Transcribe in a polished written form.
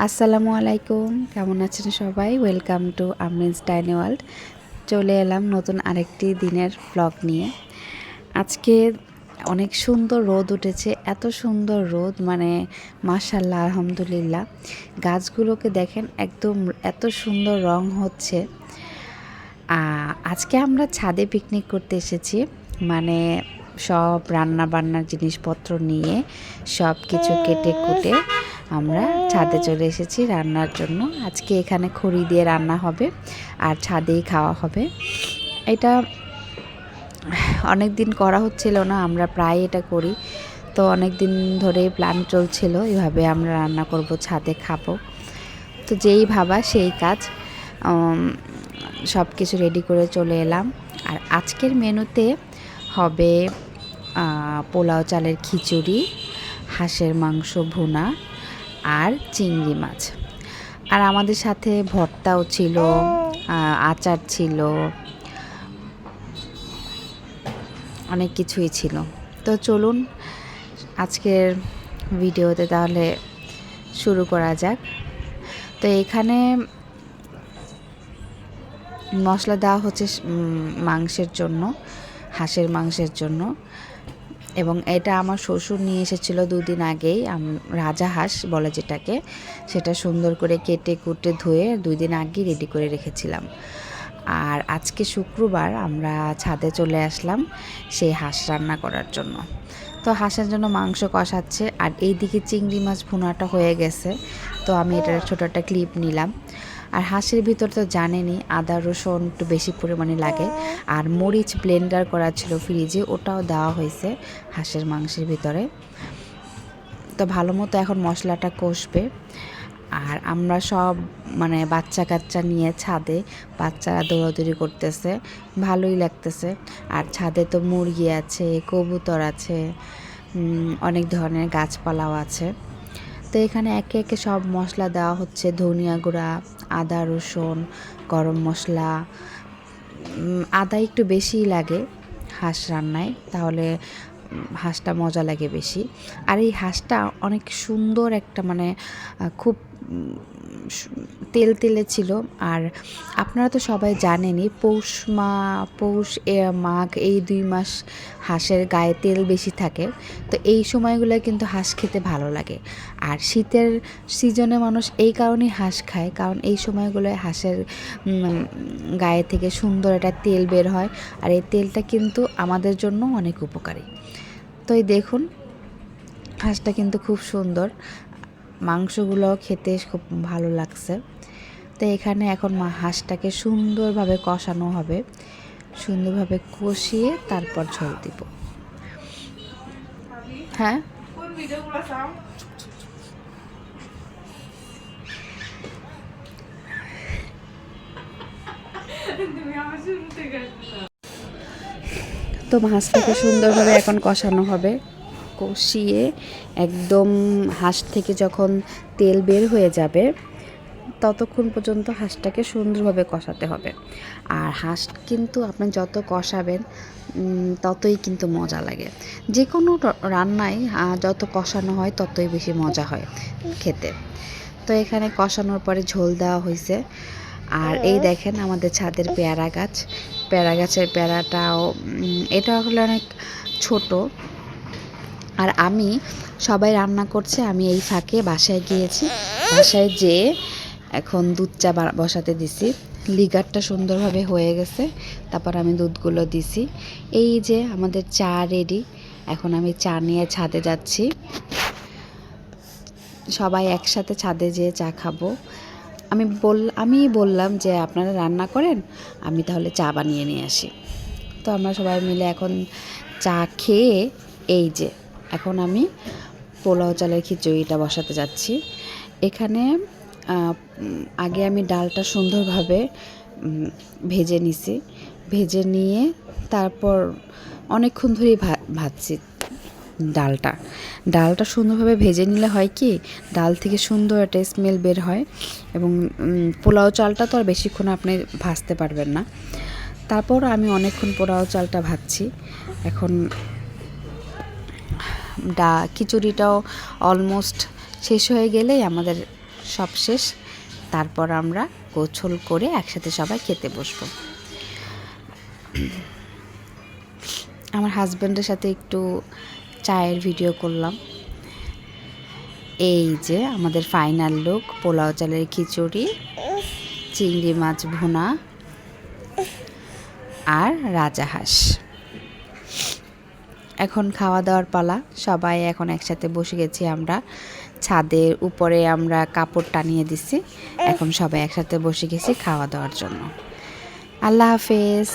আসসালামু আলাইকুম, কেমন আছেন সবাই? ওয়েলকাম টু আমিনস ডাইনি ওয়ার্ল্ড। চলে এলাম নতুন আরেকটি দিনের ব্লগ নিয়ে। আজকে অনেক সুন্দর রোদ উঠেছে, এত সুন্দর রোদ, মানে মাশাআল্লাহ আলহামদুলিল্লাহ। গাছগুলোকে দেখেন, একদম এত সুন্দর রং হচ্ছে। আজকে আমরা ছাদে পিকনিক করতে এসেছি, মানে সব রান্না বান্নার জিনিসপত্র নিয়ে সব কিছু কেটে কুটে আমরা ছাদে চলে এসেছি রান্নার জন্য। আজকে এখানে খড়ি দিয়ে রান্না হবে আর ছাদেই খাওয়া হবে। এটা অনেক দিন করা হচ্ছিল না, আমরা প্রায় এটা করি, তো অনেক দিন ধরে প্ল্যান চলছিল এভাবে আমরা রান্না করব, ছাদে খাবো। তো যেই ভাবা সেই কাজ, সব কিছু রেডি করে চলে এলাম। আর আজকের মেনুতে হবে পোলাও চালের খিচুড়ি, হাঁসের মাংস ভুনা আর চিংড়ি মাছ। আর আমাদের সাথে ভর্তাও ছিল, আচার ছিল, অনেক কিছুই ছিল। তো চলুন আজকের ভিডিওতে তাহলে শুরু করা যাক। তো এখানে মশলা দেওয়া হচ্ছে মাংসের জন্য, হাঁসের মাংসের জন্য। এবং এটা আমার শ্বশুর নিয়ে এসেছিল দুদিন আগেই, রাজা হাঁস বলে যেটাকে, সেটা সুন্দর করে কেটে কুটে ধুয়ে 2 দিন আগেই রেডি করে রেখেছিলাম। আর আজকে শুক্রবার আমরা ছাদে চলে আসলাম সেই হাঁস রান্না করার জন্য। তো হাঁসের জন্য মাংস কষাচ্ছে, আর এইদিকে চিংড়ি মাছ ভুনাটা হয়ে গেছে। তো আমি এটার ছোটো একটা ক্লিপ নিলাম। আর হাঁসের ভিতর তো জানেনই আদা রসুন একটু বেশি পরিমাণে লাগে, আর মরিচ ব্লেন্ডার করা ছিল ফ্রিজে, ওটাও দেওয়া হয়েছে হাঁসের মাংসের ভিতরে। তো ভালো মতো এখন মশলাটা কষবে। আর আমরা সব মানে বাচ্চা কাচ্চা নিয়ে ছাদে, বাচ্চারা দৌড়াদৌড়ি করতেছে, ভালোই লাগতেছে। আর ছাদে তো মুরগি আছে, কবুতর আছে, অনেক ধরনের গাছপালাও আছে। তো এখানে একে একে সব মশলা দেওয়া হচ্ছে, ধনিয়া গুঁড়া, আদা রসুন, গরম মশলা। আদা একটু বেশিই লাগে হাঁস রান্নায়, তাহলে হাঁসটা মজা লাগে বেশি। আর এই হাঁসটা অনেক সুন্দর একটা, মানে খুব তেল তেলে ছিল। আর আপনারা তো সবাই জানেনই পৌষ মাঘ এই 2 মাস হাঁসের গায়ে তেল বেশি থাকে। তো এই সময়গুলো কিন্তু হাঁস খেতে ভালো লাগে। আর শীতের সিজনে মানুষ এই কারণেই হাঁস খায়, কারণ এই সময়গুলোয় হাঁসের গায়ে থেকে সুন্দর একটা তেল বের হয়। আর এই তেলটা কিন্তু আমাদের জন্য অনেক উপকারী। তো এই দেখুন হাঁসটা কিন্তু খুব সুন্দর, মাংসগুলোও খেতে খুব ভালো লাগছে। তো এখানে এখন হাঁসটাকে সুন্দরভাবে কষানো হবে, সুন্দরভাবে কষিয়ে তারপর ঝোল দিব। হ্যাঁ, তো মাছটাকে সুন্দরভাবে এখন কষানো হবে, কষিয়ে একদম হাঁস থেকে যখন তেল বের হয়ে যাবে ততক্ষণ পর্যন্ত হাঁসটাকে সুন্দরভাবে কষাতে হবে। আর হাঁস কিন্তু আপনি যত কষাবেন ততই কিন্তু মজা লাগে। যে কোনো রান্নায় যত কষানো হয় ততই বেশি মজা হয় খেতে। তো এখানে কষানোর পরে ঝোল দেওয়া হয়েছে। আর এই দেখেন আমাদের ছাদের পেয়ারা গাছ, পেয়ারা গাছের পেয়ারাটাও এটা হলো অনেক ছোট। আর আমি সবাই রান্না করছে, আমি এই ফাঁকে বাসায় গিয়েছি, বাসায় যেয়ে এখন দুধ চা বসাতে দিছি। লিগারটা সুন্দরভাবে হয়ে গেছে, তারপর আমি দুধগুলো দিছি। এই যে আমাদের চা রেডি, এখন আমি চা নিয়ে ছাদে যাচ্ছি, সবাই একসাথে ছাদে যেয়ে চা খাবো। আমি বললাম যে আপনারা রান্না করেন, আমি তাহলে চা বানিয়ে নিয়ে আসি। তো আমরা সবাই মিলে এখন চা খেয়ে এই যে এখন আমি পোলাও চালের খিচুড়িটা বসাতে যাচ্ছি। এখানে আগে আমি ডালটা সুন্দরভাবে ভেজে নিছি, ভেজে নিয়ে তারপর অনেকক্ষণ ধরেই ভাজছি ডালটা সুন্দরভাবে ভেজে নিলে হয় কি, ডাল থেকে সুন্দর একটা স্মেল বের হয়। এবং পোলাও চালটা তো আর বেশিক্ষণ আপনি ভাজতে পারবেন না। তারপর আমি অনেকক্ষণ পোলাও চালটা ভাজছি। এখন খিচুড়িটাও অলমোস্ট শেষ হয়ে গেলেই আমাদের সব শেষ, তারপর আমরা গোছল করে একসাথে সবাই খেতে বসবো। আমার হাজব্যান্ডের সাথে একটু চায়ের ভিডিও করলাম। এই যে আমাদের ফাইনাল লুক, পোলাও চালের খিচুড়ি, চিংড়ি মাছ ভুনা আর রাজাহাঁস। এখন খাওয়া দাওয়ার পালা, সবাই এখন একসাথে বসে গেছি আমরা ছাদের উপরে, আমরা কাপড় টানিয়ে দিছি, এখন সবাই একসাথে বসে গেছি খাওয়া দাওয়ার জন্য। আল্লাহ হাফেজ।